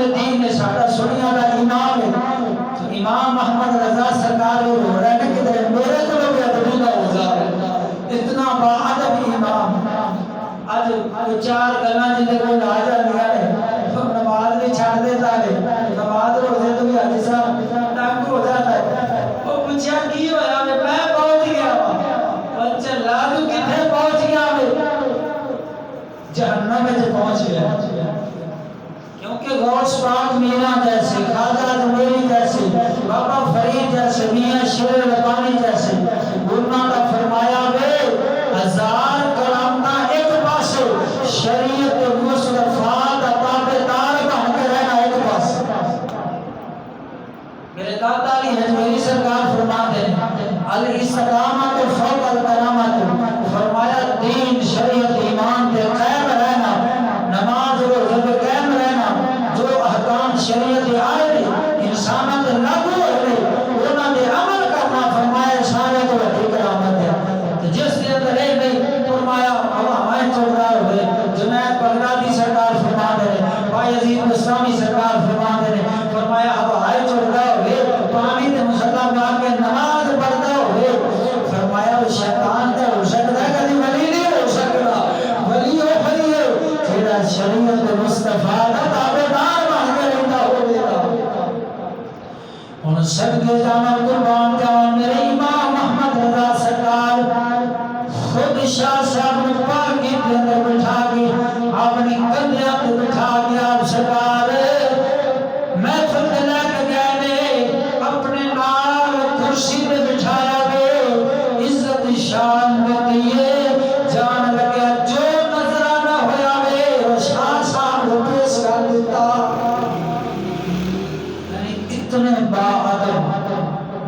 دین نے ساڈا سنیا دا امام ہے تو امام محمد رضا سرکار وہ ہو رہا ہے کہ میرے تو بھی ادبی کا اوزار ہے اتنا با ادب امام اج چار گلاں جے کوئی آ جاندیاں نے تو نماز بھی چھڈ دیتا ہے نماز روزے تو بھی حج صاحب ڈنگ ہو جاتا ہے وہ پوچھا کی ہویا میں پہنچ گیا بچہ لا تو کتنے پہنچ گیا میں جہنم میں پہنچ گیا کیونکہ غوث پاک میرا جیسے خواجہ اجمیری جیسے بابا فرید جیسے میاں شیر ربانی جیسے انہوں نے فرمایا وے ہزار کرامات ایک پاس شریعت مصطفیٰ دا تابعدار بن کے رہنا ایک پاس میرے دادا علی اجمیری سرکار فرماتے ہیں الاستقامت فوق الکرامت فرمایا دین شریعت ایمان پہ قائم رہنا نماز روزے پہ قائم رہنا جو احکام شریعت آئے انسانوں کے لاگو ہوئے انہوں نے عمل کرنا فرمایا سارے تو وڈی کرامت ہے تو جس کے اندر ہے نہیں فرمایا ہمیں چڑھ رہا ہوئے جنید بغدادی سرکار فرما دے رہے بھائی عزیز اسلامی سرکار فرما دے رہے فرمایا ہمیں چڑھ رہا ہوئے پانی دے مسلح باغ کے نماز پڑھتا ہوئے فرمایا وہ شیطان تے ہو سکتا ہے کبھی ولی نہیں ہو سکتا ولی ہو ولی ہے تیرا شریعت مصطفیٰ کا تابعدار بن کے رہتا ہوگا ان صدقے جانا قربان جاؤں میرے امام محمد رضا سرکار خود شاہ صاحب نے پاک کے اندر بٹھا کے اپنی کندھیاں پہ بٹھا کے آپ سرکار محفل میں لے کے گئے اپنے نال کرسی پہ بٹھایا گئے عزت شان دیے جان لگا جو نظرانہ ہویا وے وہ شاہ صاحب کو پیش کر دیتا یعنی اتنے با ادب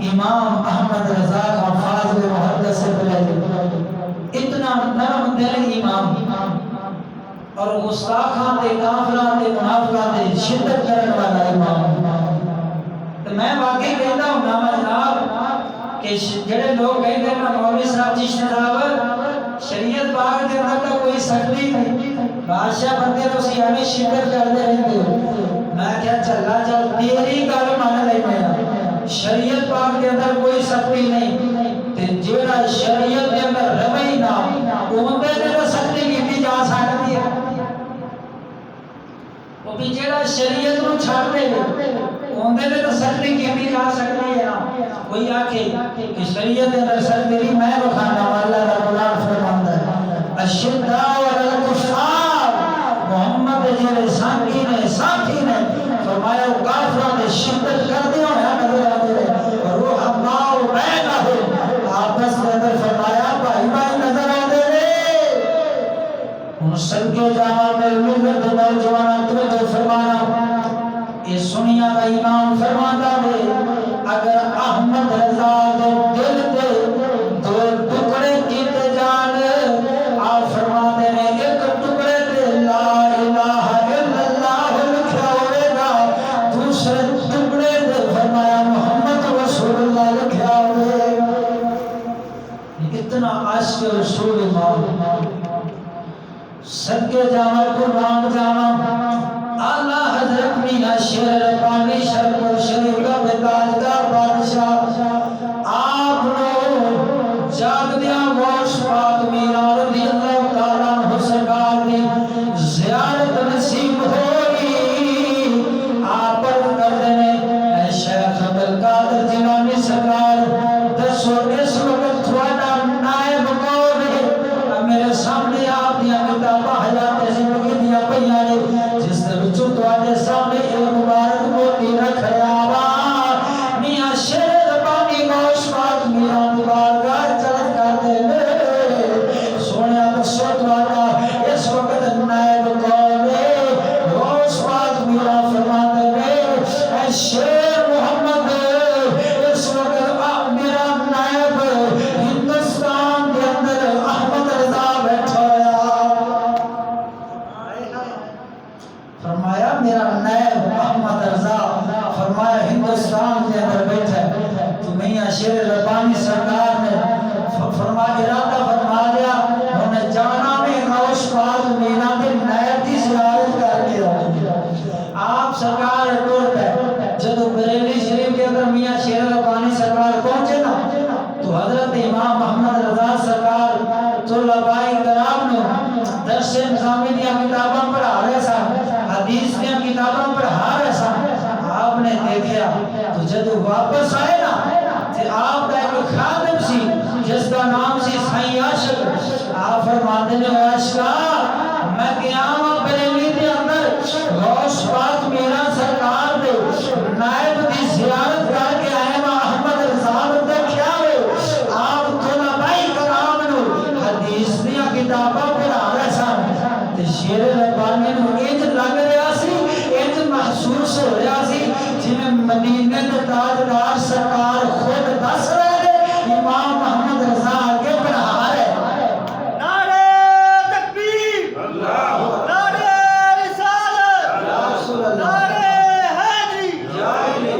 امام احمد رضا کا فاضل محدث سے پہلے اتنا نرم دل امام اور گستاخاں تے کافراں تے منافقاں تے شدت کرنے والا امام تو میں واقعی کہتا ہوں نا جناب کہ جڑے لوگ کہتے ہیں نا مولوی صاحب چشتی صاحب شریعت پاک دے اندر کوئی سختی نہیں بادشاہ بندے تو سی ہمیں شدت کرتے رہتے ہو میں کیا چلا چل تیری گل مان لے میں شریعت پاک دے اندر کوئی سختی نہیں تے جڑا شریعت دے اندر رہے نا اونتے تے تو سختی کیتی جا سکتی ہے وہ بھی جڑا شریعت نو چھڑ دے اونتے تے تو سختی کیتی جا سکتی ہے نا کوئی آکھے کہ شریعت دے اندر سختی نہیں میں بخانا والا رب العالمین فرماندا ہے اشداء علی الکفار محمد جڑے ساتھی نے فرمایا کافراں تے شدت کردے ہویا نظر آتے ہیں روح اللہ بینہم آپس میں اندر فرمایا بھائی بھائی نظر آتے ہیں ان سب کے جہاں میں ملت نوجوان توجہ فرمانا یہ سنیا کا امام فرماتا ہے اگر احمد رضا دے دل دے دو ٹکڑے کیتے جان آپ فرماتے ہیں ایک ٹکڑے تے لا الہ الا اللہ لکھا ہوئے گا دوسرے ٹکڑے تے فرمایا محمد رسول اللہ لکھا ہوئے گا اتنا عشق رسول امام صدقے جاواں قربان جاواں اعلیٰ حضرت میاں شیر ربانی شرف شریف کا تاجدار بادشاہ آپ نے جاگ دیا غوث پاک میرا رضی اللہ تعالیٰ عنہ سرکار کی زیارت نصیب ہوئی آپ پر کر دینے اے شیخ عبدالقادر جیلانی سرکار دسو اس وقت تھوڑا نائب کون ہے میرے سامنے آپ دیا کتابہ حیات زندگی دیا پیانے جس نے بچوں تو آنے سامنے ایک مبارک موتی رکھیا با میاں شیر ربانی غوث پاک میرا مبارکہ چلت کر دے سونے آپ سوٹ والا اس وقت نائب کون ہے غوث پاک میرا فرماتے ہیں اے شیر محمد اس وقت آپ میرا نائب ہندوستان کے اندر احمد رضا بیٹھا فرمایا میرا نائب احمد رضا فرمایا ہندوستان کے اندر بیٹھا ہے تو میاں شیر ربانی سرکار نے فرمایا ارادہ فرما دیا انہیں جانا میں غوث پاک مینا کے نائب کی زیارت کر کے آپ سرکار حدیث کی کتابوں پڑھا رہا سا آپ نے دیکھا تو جب واپس آئے نا تو آپ کا ایک خادم سی جس کا نام سی سائیں عاشق آپ فرماتے ہیں عاشقا میں قیام بریلی کے اندر غوث پاک میرا سرکار دے نائب دی زیارت کر کے آئے احمد رضا دے کیا ہوئے آپ طلبائی کرام نو حدیث دی کتاباں پڑھا رہے سن تے شیر ربانی نو انج لگ رہا سی انج محسوس ہو رہا سی جویں مدینے دے تاجدار سرکار خود دس رہے نے امام محمد رضا آگے پڑھا رہے نعرہ تکبیر اللہ نعرہ رسالت یا رسول اللہ نعرہ حیدری یا الہی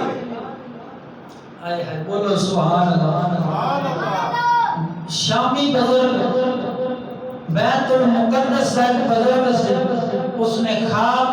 آئے ہے بولو سبحان اللہ شامی بزرگ بیت المقدس سے بزرگ سے اس نے خواب